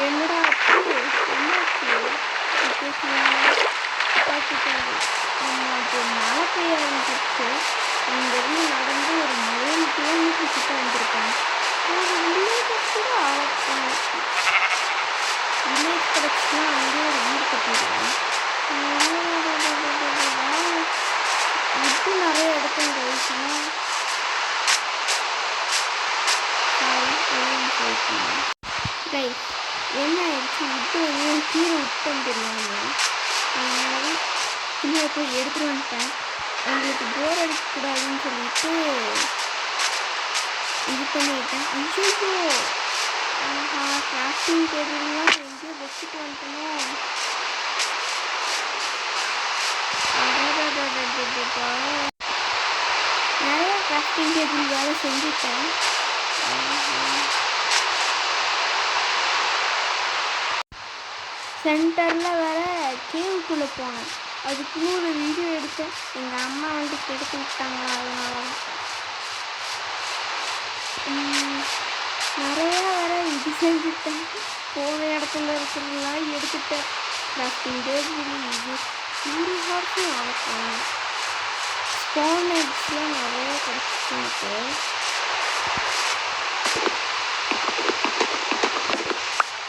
என்னடா ஆச்சு? என்னாச்சு? கேட்கலையா? பார்த்துக்காது. அது மழை பெய்ய ஆரம்பிச்சிருச்சு. இங்கேருந்து நடந்து ஒரு 7 கிலோமீட்டர் கிட்ட வந்திருக்கேன். ஒரு வில்லேஜை கூட ஆளப்பாங்க. வில்லேஜ் கிடச்சுன்னா அங்கேயே ஒரு வீடு கட்டிடுவேன். விட்டு நிறைய எடுத்தேன் கைஸ்னா. கைஸ் என்ன ஆயிடுச்சு, விட்டு கீழே விட்டேன் தெரியாமல். அதனால தான் கீழே போய் எடுத்துகிட்டு வந்துட்டேன். உங்களுக்கு போர் அடிக்கக்கூடாதுன்னு சொல்லிட்டு இது பண்ணிட்டேன். ஐயோ, ஆஹா, கிராஃப்டிங் டேபிள்லாம் எங்கேயோ வச்சுட்டு வந்துட்டோம். நிறையா கிராஃப்டிங் டேபிள் வேலை செஞ்சுட்டேன். சென்டரில் வேறு கேவுக்குள்ளே போனேன். அதுக்குன்னு ஒரு வீடியோ எடுத்தேன். எங்கள் அம்மா வந்து கெடுத்து விட்டாங்களா, அதனால நிறையா வேறு இது செஞ்சுட்டேன். போன இடத்துல இருக்கிறதெல்லாம் எடுத்துட்டேன். கிராஃப்டிங் டேபிள் இது ஒரு ஹார்ஸும் வளர்ப்பேன். ஸ்போன் எக்ஸ்லாம் நிறையா கிடச்சிச்சு எனக்கு.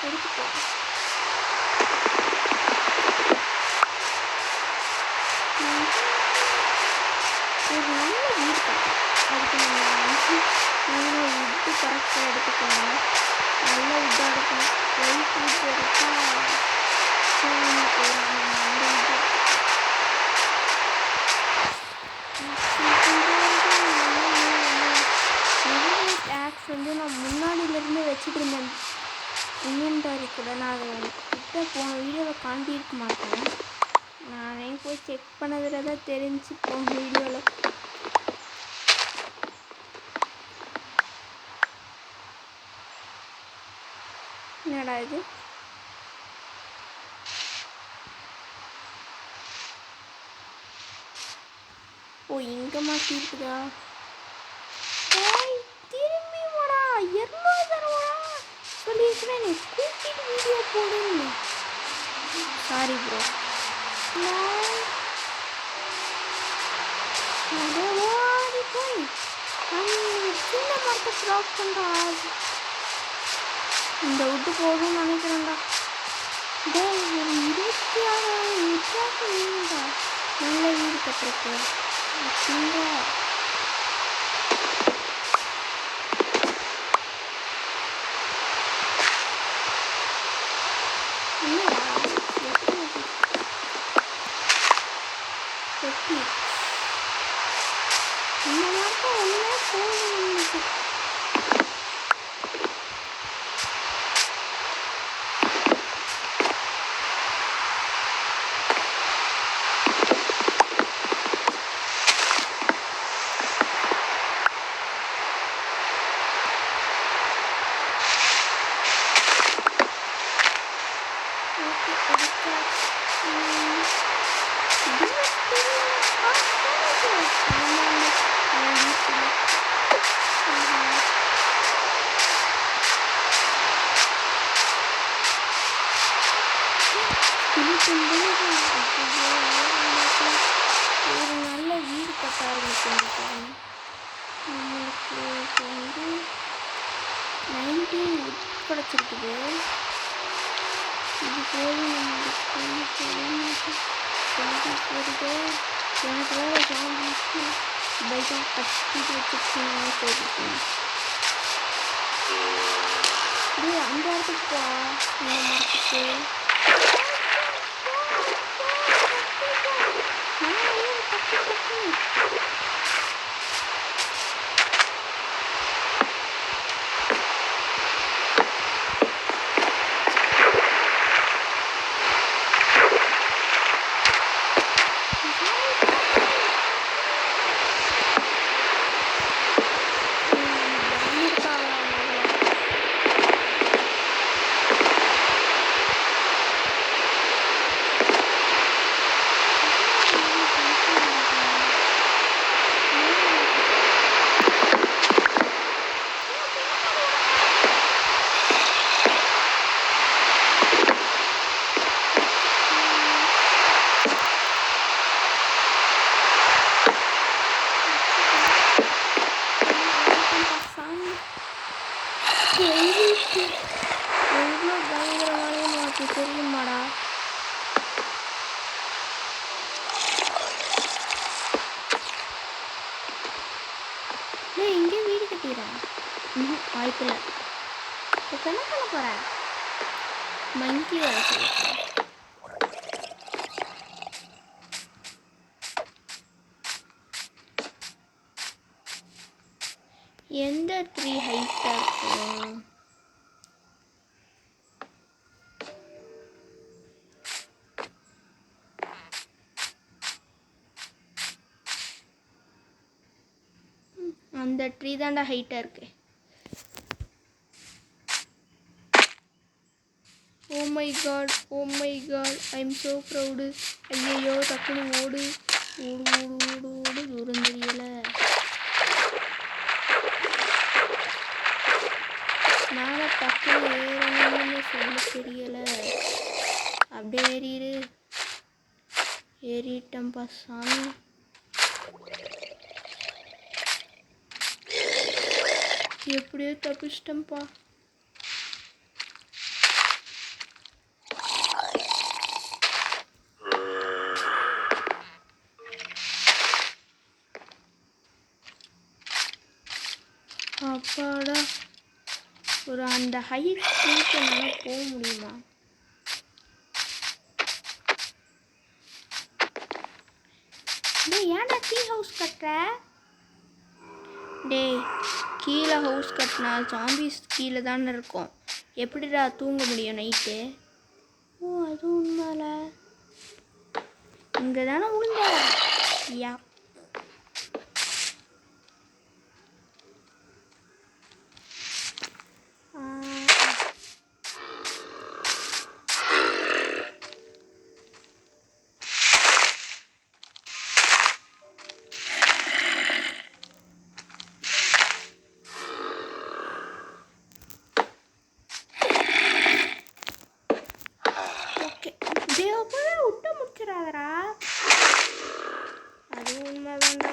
எடுத்துப்போம். ஒரு நல்ல வீடு கட்டேன். அதுக்கு நல்ல உட்டு கரெக்டாக எடுத்துக்கணும். நல்ல உட்டாக எடுக்கணும். ஒயிட் உட்டு எடுத்தால் போயிடும். அந்த உட்டு ஆக்ஸ் வந்து நான் முன்னாடியிலேருந்து வச்சுட்டு இருந்தேன். இன்வென்டரி கூட நான் அதை கிட்ட போன வீடியோவில் காட்டியிருக்க மாட்டேன். நானே போய் செக் பண்ணதில் தான் தெரிஞ்சு போன வீடியோவில். என்னடா இது? ஓ, இங்கே மாற்றிருக்குதா? திரும்பி வாடா, 200 தருவாடா சொல்லியிருக்கிறேன். நீ கூட்டிட்டு வீடியோ போடுன்னு. Sorry bro. ஓடி போய் அந்த சின்ன மரத்தை க்ராப் பண்ணுறா. இந்த விட்டு போதும்னு நினைக்கிறேன்டா. டே, ஒரு 26,000 வித்தியாசம் வேணும்டா நல்ல வீடு கட்டுறதுக்கு. அப்படிங்களா? என்னடா வெட்டி இந்த மரத்தை ஒன்றே போதும். ஒரு நல்ல வீடு கட்ட ஆரம்பிச்சிருக்கேன். நம்மளுக்கு இப்போ வந்து 19 கிடச்சிருக்குது. இது போய் நம்மளுக்கு வருது. எனக்கு வேறு ஜாலிக்கு பைக்காக கட்டிட்டு வச்சுருக்கீங்க சொல்லியிருக்கேன். அப்படியே அந்த இடத்துக்கு போ, இந்த மரத்துக்கு தெரியுமாடா? இங்கே வீடு கட்டிடுறேன். வாய்ப்பில்லை. இப்போ என்ன பண்ண போகிறேன்? மங்கி வர சொல்லிட்டேன். எந்த ட்ரீ ஹைட்டாக இருக்கும்? அந்த ட்ரீ தாண்டா ஹைட்டாக இருக்கு. Oh my God, oh my God, I am so proud. ஐயோ, டக்குனு ஓடு ஓடு ஓடு ஓடு ஓடு. தூரம் தெரியலை. மேலே டக்குனு ஏறணும்னு சொல்ல தெரியலை. அப்படியே ஏறிடு. ஏறிட்டம்பா சாமி. எப்படியோ தப்பிச்சிட்டம்பா. அப்பாடா, ஒரு அந்த ஹைட் ட்ரீக்கு என்னால் போக முடியுமா? டேய், ஏன்டா ட்ரீ ஹவுஸ் கட்டுற? டேய், கீழே ஹவுஸ் கட்டினா ஜாம்பிஸ் கீழே தானே இருக்கும். எப்படிடா தூங்க முடியும் நைட்டு? ஓ, அது உண்மையில இங்கே தானே விழுந்த. யா, விட்ட முடிச்சிடாதரா. அது உண்மைதான்டா.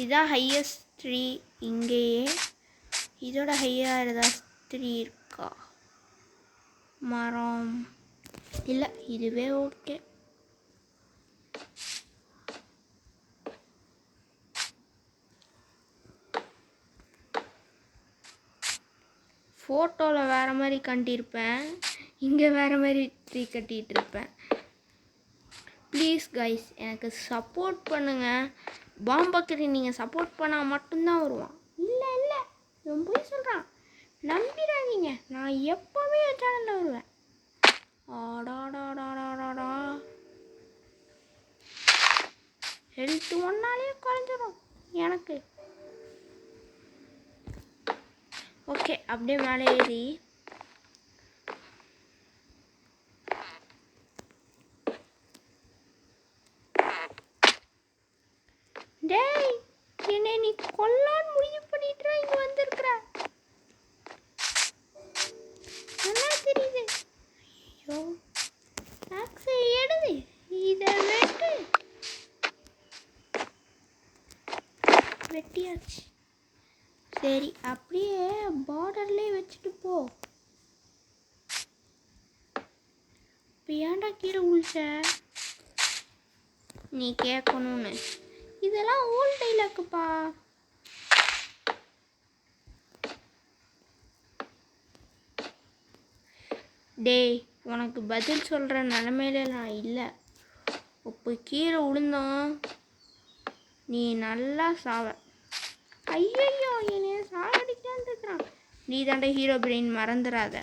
இதுதான் ஹையஸ்ட் ட்ரீ இங்கேயே. இதோட ஹையாக ஏதாவது ட்ரீ இருக்கா? மரம் இல்லை, இதுவே ஓகே. ஃபோட்டோவில் வேறு மாதிரி கட்டியிருப்பேன், இங்கே வேறு மாதிரி ட்ரீ கட்டிகிட்டு இருப்பேன். ப்ளீஸ் கைஸ், எனக்கு சப்போர்ட் பண்ணுங்கள். பாம்பக்கரி நீங்கள் சப்போர்ட் பண்ணால் மட்டும்தான் வருவான். இல்லை இல்லை, இவன் போய் சொல்கிறான், நம்பிடாதீங்க. நான் எப்போவுமே என் சேனலில் வருவேன். ஆடாடாடாடாடா, ஹெல்த் ஒன்னாலே குறைஞ்சிரும் எனக்கு. ஓகே, அப்படியே மேலே ஏறி டேய், என்னை நீ கொல்லான்னு முடிவு பண்ணிட்டு இங்கே வந்திருக்கிற. நல்லா தெரியுது. ஐயோ, ஆக்ஸை எடுது, இதை வெட்டியாச்சு. சரி, அப்படியே பார்டர்லேயே வச்சுட்டு போ. இப்போ ஏன்டா கீழே உழிச்ச? நீ கேட்கணும்னு. இதெல்லாம் ஓல்ட் டைலாக்குப்பா. டேய், உனக்கு பதில் சொல்கிற நிலமையில நான் இல்லை. இப்போ கீழே விழுந்தோம், நீ நல்லா சாவ. ஐயோ, என்னைய சாவடிக்கான்னு இருக்கிறான். நீ தாண்டா ஹீரோ பிரெயின், மறந்துடாத.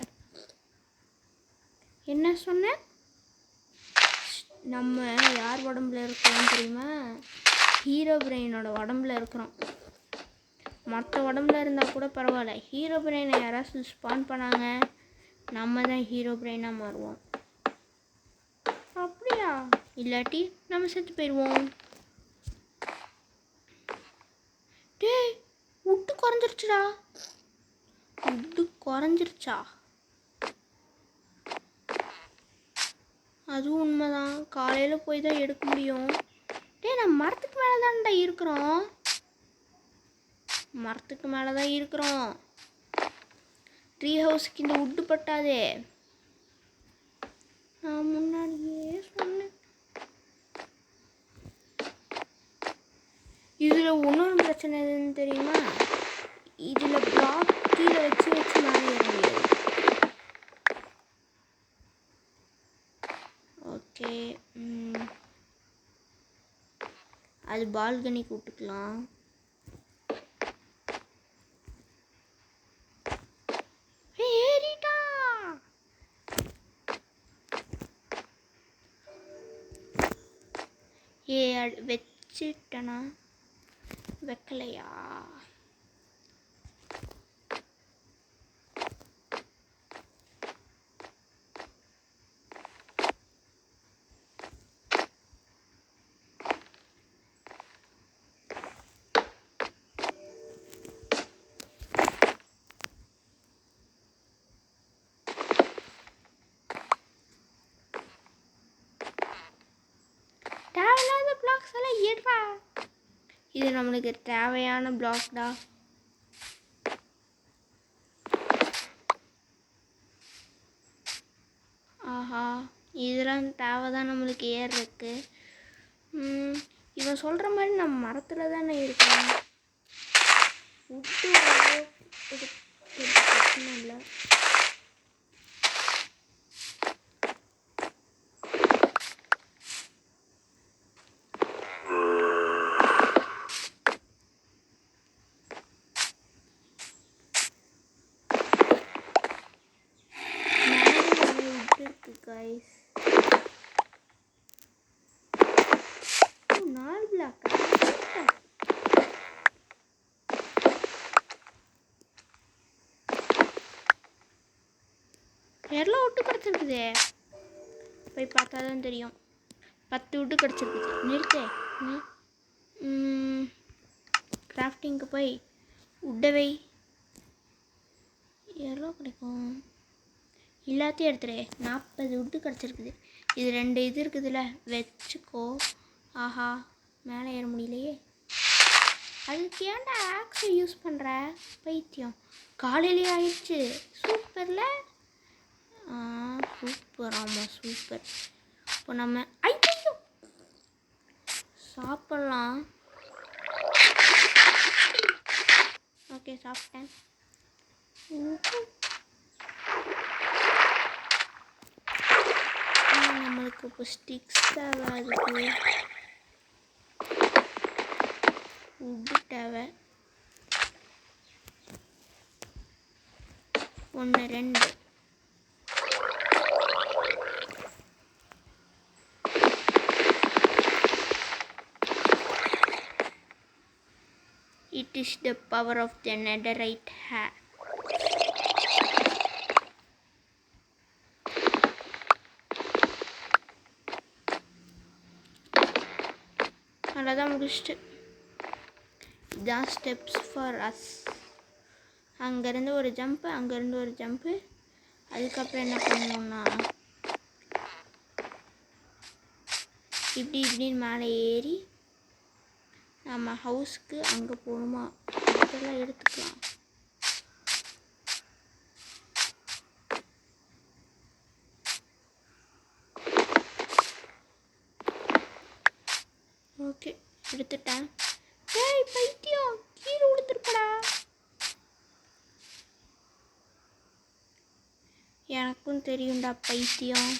என்ன சொன்ன? நம்ம யார் உடம்புல இருக்கிறோம் தெரியுமா? ஹீரோ பிரெயினோட உடம்புல இருக்கிறோம். மற்ற உடம்புல இருந்தால் கூட பரவாயில்ல, ஹீரோ பிரெயினை யாராவது ஸ்பான் பண்ணாங்க, நம்ம தான் ஹீரோ பிரெயினாக மாறுவோம். அப்படியா? இல்லாட்டி நம்ம செத்து போயிடுவோம். டேய், உட்டு குறைஞ்சிருச்சுடா. உட்டு குறைஞ்சிருச்சா? அதுவும் உண்மைதான். காலையில் போய் தான் எடுக்க முடியும். டேய், நம்ம மரத்துக்கு மேலே தான்டா இருக்கிறோம். மரத்துக்கு மேலே தான் இருக்கிறோம். ட்ரீ ஹவுஸ்க்கு இந்த உட்டு பட்டாதே. நான் முன்னாடியே சொன்னேன். இதில் இன்னொரு பிரச்சனை எதுன்னு தெரியுமா? இதில் பிளாக் கீழே வச்சு மேலே ஏற முடியாது. ஓகே, அது பால்கனிக்கு விட்டுக்கலாம். ஏறிட்டா வச்சிட்டனா வைக்கலையா? தேவையில்லாத பிளாக்ஸ் எல்லாம் ஏறா. இது நம்மளுக்கு தேவையான பிளாக் தான். ஆஹா, இதெல்லாம் தேவைதான் நம்மளுக்கு ஏறுறதுக்கு. இவன் சொல்கிற மாதிரி நம்ம மரத்தில் தானே இருக்கோம். விட்டு பிரச்சனை இல்லை. guys. Oh, 4 block. எல்லாம் விட்டு கிடச்சிருக்குதே. போய் பார்த்தா தான் தெரியும். 10 விட்டு கிடச்சிருக்குது. நிறுத்தே. கிராஃப்டிங்க்கு போய் உட்டவை எவ்வளோ கிடைக்கும்? எல்லாத்தையும் எடுத்துரு. 40 விட்டு கிடச்சிருக்குது. இது 2 இது இருக்குதுல்ல, வச்சுக்கோ. ஆஹா, மேலே ஏற முடியலையே. அதுக்கு ஏன்டா ஆக்ஸை யூஸ் பண்ணுற பைத்தியம்? காலையிலேயே ஆயிடுச்சு. சூப்பரில். சூப்பர். ஆமாம், சூப்பர். இப்போ நம்ம ஐயோ சாப்பிட்லாம். ஓகே, சாப்பிட்டேன். நம்மளுக்கு இப்போ ஸ்டிக்ஸ் தேவை. அதுக்கு உட்டு தேவை. 1 2. It is the power of the netherite hair. அவ்வளோதான், முடிச்சுட்டு. இதான் ஸ்டெப்ஸ் ஃபார் அஸ். அங்கேருந்து ஒரு ஜம்ப்பு, அங்கேருந்து ஒரு ஜம்ப்பு. அதுக்கப்புறம் என்ன பண்ணணும்னா இப்படின்னு மேலே ஏறி நம்ம ஹவுஸ்க்கு அங்கே போகணுமா, அதெல்லாம் எடுத்துக்கலாம். ஓகே, எடுத்துட்டேன். ஏய் பைத்தியம், கீழே விழுந்துருப்படா. எனக்கும் தெரியும்டா பைத்தியம்.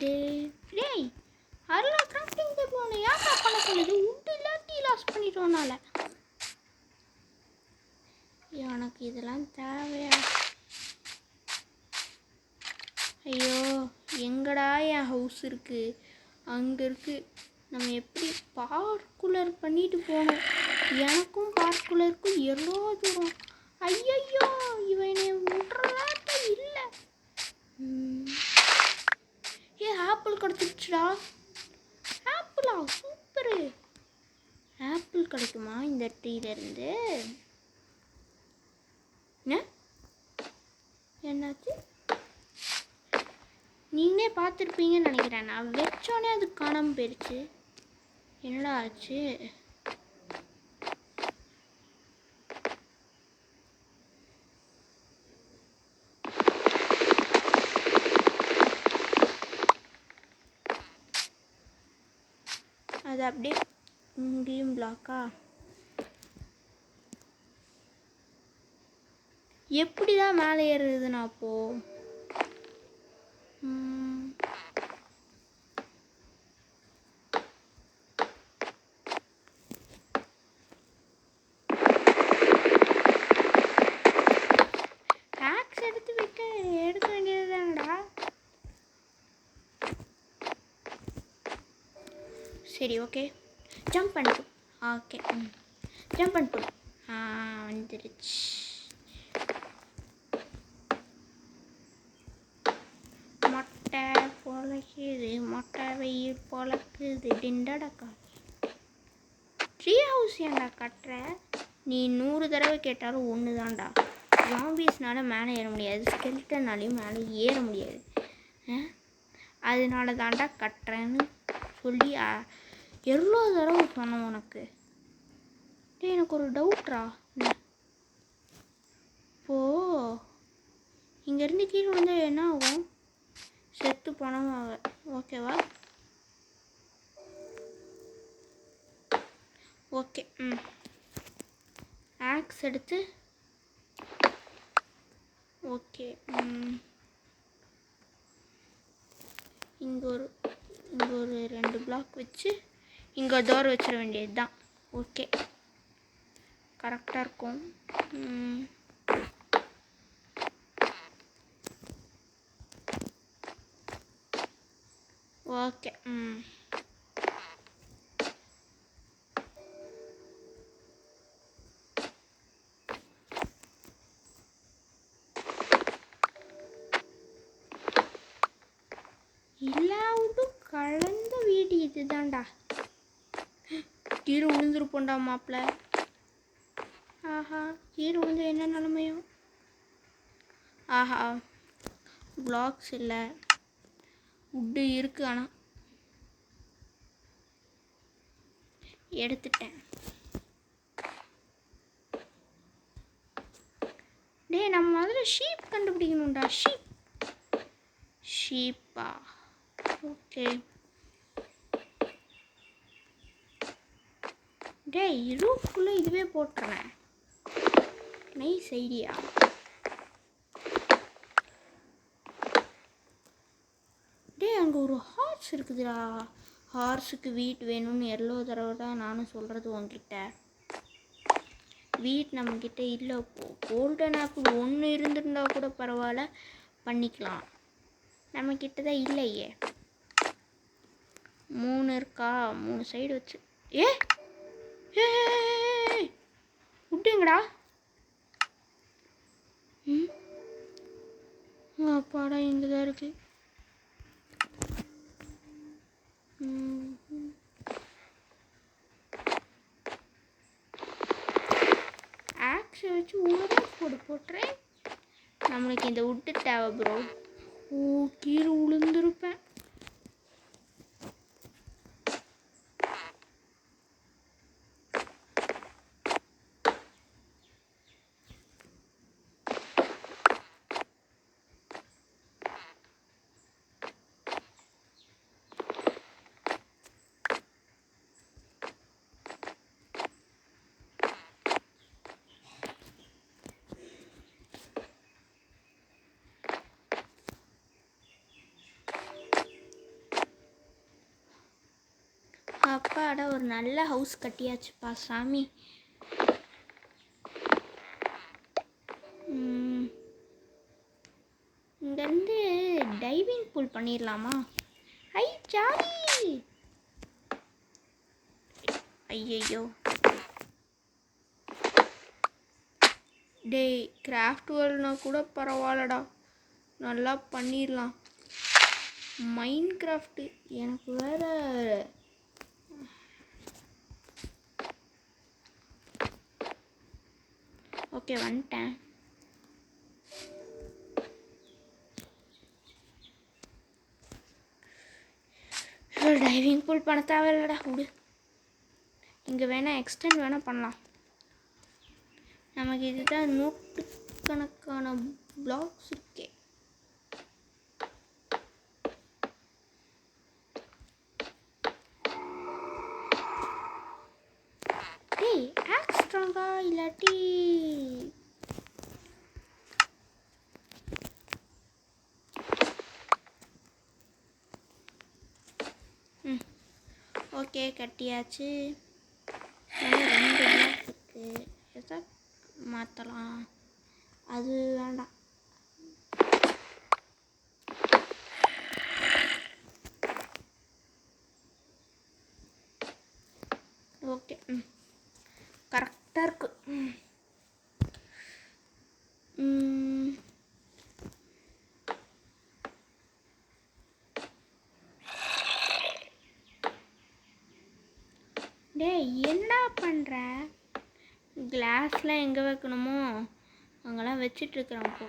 டேய், அதெல்லாம் கிராஃப்டிங் டேபிள் ஒன்று ஏன்டா பண்ண சொல்லுது? உட்டு இல்லாட்டி லாஸ் பண்ணிட்டோம்னால. எனக்கு இதெல்லாம் தேவையா? ஐயோ, எங்கடா என் ஹவுஸ் இருக்குது? அங்கே இருக்குது. நம்ம எப்படி பார்க்குலர் பண்ணிட்டு போகணும்? எனக்கும் பார்க்குலருக்கும் எவ்வளோ தூரம்? ஐயோ, இவனை விட்றதாட்ட இல்லை. ஆப்பிள் கிடச்சிடுச்சுடா. ஆப்பிளா? சூப்பரு. ஆப்பிள் கிடைக்குமா இந்த ட்ரீலேருந்து? என்னாச்சு? நீங்களே பார்த்துருப்பீங்கன்னு நினைக்கிறேன். நான் வச்சோடனே அது காணாமல் போயிடுச்சு. என்னடா ஆச்சு? அது அப்படியே இங்கேயும் பிளாக்கா? எப்படி தான் மேலே ஏறுதுண்ணா அப்போது? ஆக்ஸ் எடுக்க வேண்டியது தானடா. சரி ஓகே, ஜம்ப் பண்ணு. ஓகே ஜம்ப் பண்ணு. வந்துருச்சு. மொட்டை பொழக்குது, மொட்டை வெயில் பொழக்குது டிண்டடக்கா. ட்ரீ ஹவுஸ் ஏன்டா கட்டுற? நீ 100 தடவை கேட்டாலும் ஒன்று தான்டா. ஜாம்பீஸ்னால மேலே ஏற முடியாது, ஸ்கெல்டன்னாலையும் மேலே ஏற முடியாது. அதனால தான்டா கட்டுறேன்னு சொல்லி எவ்வளோ தடவை சொன்னோம் உனக்கு. எனக்கு ஒரு டவுட்ரா. இப்போது இங்கேருந்து கீழே வந்து என்ன ஆகும்? செத்து போனவாங்க. ஓகேவா? ஓகே. ஆக்ஸ் எடுத்து ஓகே. இங்கே ஒரு 2 பிளாக் வச்சு இங்கே டோர் வச்சிட வேண்டியது தான். ஓகே, கரெக்டாக இருக்கும். ஓகே. எல்லாவுட்டும் கலந்த வீடு இதுதான்டா. கீழே விழுந்துருப்போண்டா மாப்பிள்ள. ஆஹா, கீழே விழுந்து என்ன நிலமையோ. ஆஹா, பிளாக்ஸ் இல்லை, உட்டு இருக்குது. ஆனால் எடுத்துட்டேன். டேய், நம்ம முதல்ல ஷீப் கண்டுபிடிக்கணும்டா. ஷீப்பா? ஓகே. டேய், ரூஃப்குள்ளே இதுவே போட்டுறேன். Nice idea. டேய், அங்கே ஒரு ஹார்ஸ் இருக்குதுடா. ஹார்ஸுக்கு வீட் வேணும்னு எவ்வளோ தடவை தான் நானும் சொல்கிறது உங்ககிட்ட. வீட் நம்மக்கிட்ட இல்லை. கோல்டன் ஆப்பிள் 1 இருந்திருந்தா கூட பரவாயில்ல, பண்ணிக்கலாம். நம்மக்கிட்ட தான் இல்லையே. 3 இருக்கா? 3 சைடு வச்சு. ஏ விட்டுங்கடா. அப்பாடா, இங்கே தான் இருக்கு. ஆக்ஸை வச்சு உடனே போட்டுறேன். நம்மளுக்கு இந்த உட்டு தேவை ப்ரோ. கீழே விழுந்துருப்பேன். அப்பாடா, ஒரு நல்ல ஹவுஸ் கட்டியாச்சுப்பா சாமி. இங்கேருந்து டைவிங் பூல் பண்ணிடலாமா? ஐ ஜாலி. ஐயையோ. டேய், கிராஃப்ட் வேர்ல்ட்னா கூட பரவாயில்லடா, நல்லா பண்ணிடலாம். மைண்ட் கிராஃப்ட்டு எனக்கு வேறு. ஓகே, வந்துட்டேன். டைவிங் பூல் பண்ண தேவையில்லடா, விடு. இங்கே வேணால் எக்ஸ்டெண்ட் வேணால் பண்ணலாம். நமக்கு இதுதான் நூற்றுக்கணக்கான பிளாக்ஸ் இருக்கே. டேய் ஆக்ஸ் ஸ்ட்ராங்கா இல்லாட்டி ஓகே கட்டியாச்சு. 2 பிளாக் இருக்குது. எதை மாற்றலாம்? அது வேண்டாம். ஓகே கரெக்டாக இருக்கு. டேய் என்ன பண்ணுற? கிளாஸ்லாம் எங்கே வைக்கணுமோ அங்கெல்லாம் வச்சிட்ருக்குறேன். இப்போ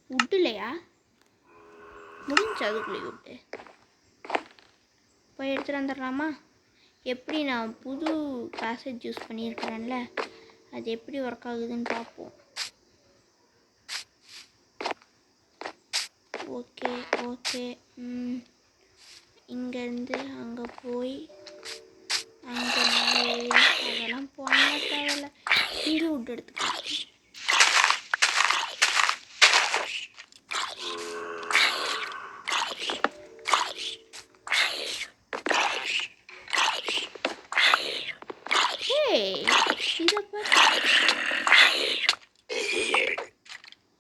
உட்டுலையா முடிஞ்சு அதுக்குள்ளே விட்டு போய் எடுத்துகிட்டு வந்துடலாமா? எப்படி நான் புது பேசேஜ் யூஸ் பண்ணியிருக்கிறேன்ல, அது எப்படி ஒர்க் ஆகுதுன்னு பார்ப்போம். ஓகே ஓகே இங்கேருந்து அங்கே போய் அங்கே அதெல்லாம் போன தேவையில்ல. இங்கே விட்டு எடுத்துக்கலாம்.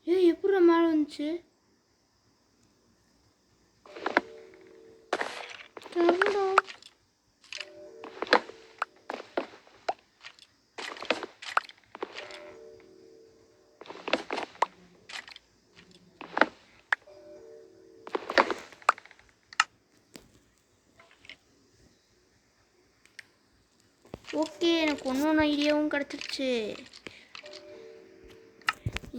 இதை எப்படி மேலே வந்துச்சு? ஓகே எனக்கு ஒன்று ஐடியாவும் கிடச்சிருச்சு.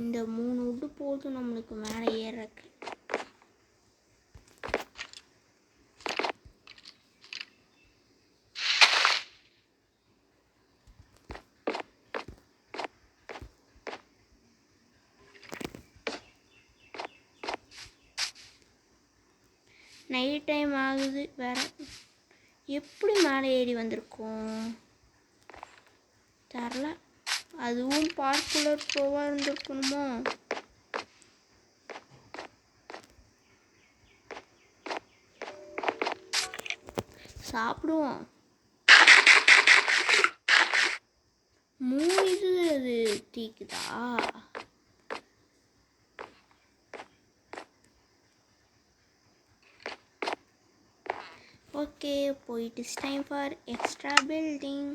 இந்த 3 உட்டு போதும் நம்மளுக்கு மேலே ஏறக்கு. நைட் டைம் ஆகுது வேற. எப்படி மேலே ஏறி வந்திருக்கோம் தெரில. அதுவும் பார்க்குலர் ப்ரோவாக இருந்திருக்கணுமோ? சாப்பிடுவோம். 3 இது அது தீக்குதா? ஓகே போயிட்டு it's time for extra building.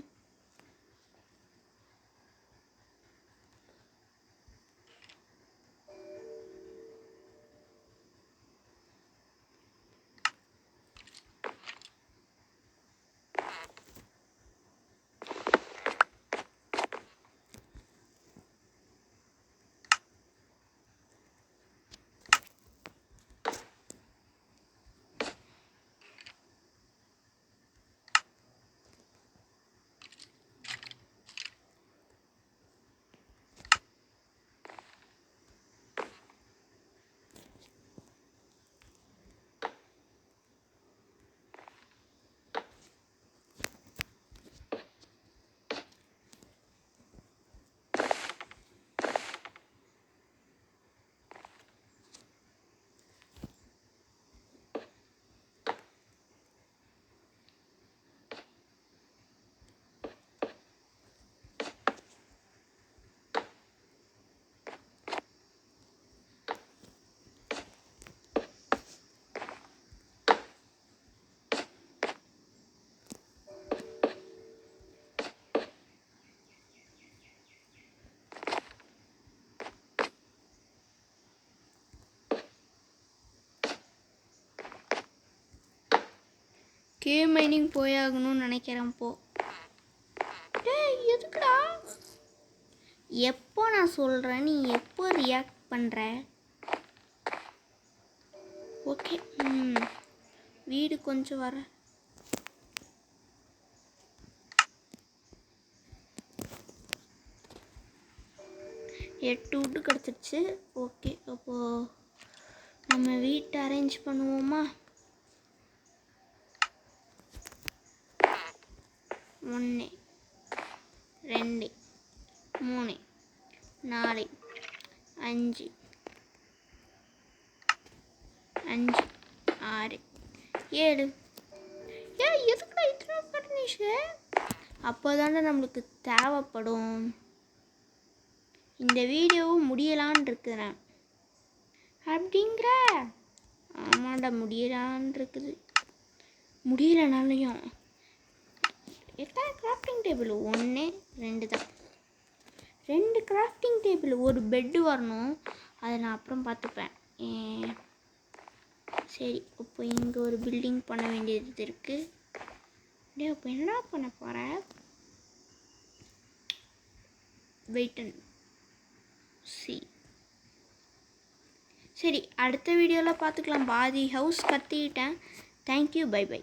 Cave mining போயாகணும்னு நினைக்கிறேன். டேய் எதுக்குடா? எப்போ நான் சொல்கிறேன் நீ எப்போ ரியாக்ட் பண்ணுற? ஓகே வீடு கொஞ்சம் வர 8 wood கிடச்சிருச்சு. ஓகே, அப்போது நம்ம வீட்டை அரேஞ்ச் பண்ணுவோமா? 1 2 3 4 5 5 6 7. எதுக்குடா இத்தனை ஃபர்னிச்சர்? அப்போ தானே நம்மளுக்கு தேவைப்படும். இந்த வீடியோவும் முடியலான் இருக்கிறேன். அப்படிங்கிற ஆமாண்டா, முடியலான் இருக்குது. முடியலனாலையும் எத்தனை கிராஃப்டிங் டேபிள்? 1 2 தான். 2 கிராஃப்டிங் டேபிள், ஒரு பெட்டு வரணும். அதை நான் அப்புறம் பார்த்துப்பேன். சரி, இப்போ இங்கே ஒரு பில்டிங் பண்ண வேண்டியது இருக்குது. இப்போ என்ன பண்ண போகிறேன்? Wait and see. சரி, அடுத்த வீடியோவில் பார்த்துக்கலாம். பாதி ஹவுஸ் கட்டிட்டேன். Thank you, bye by.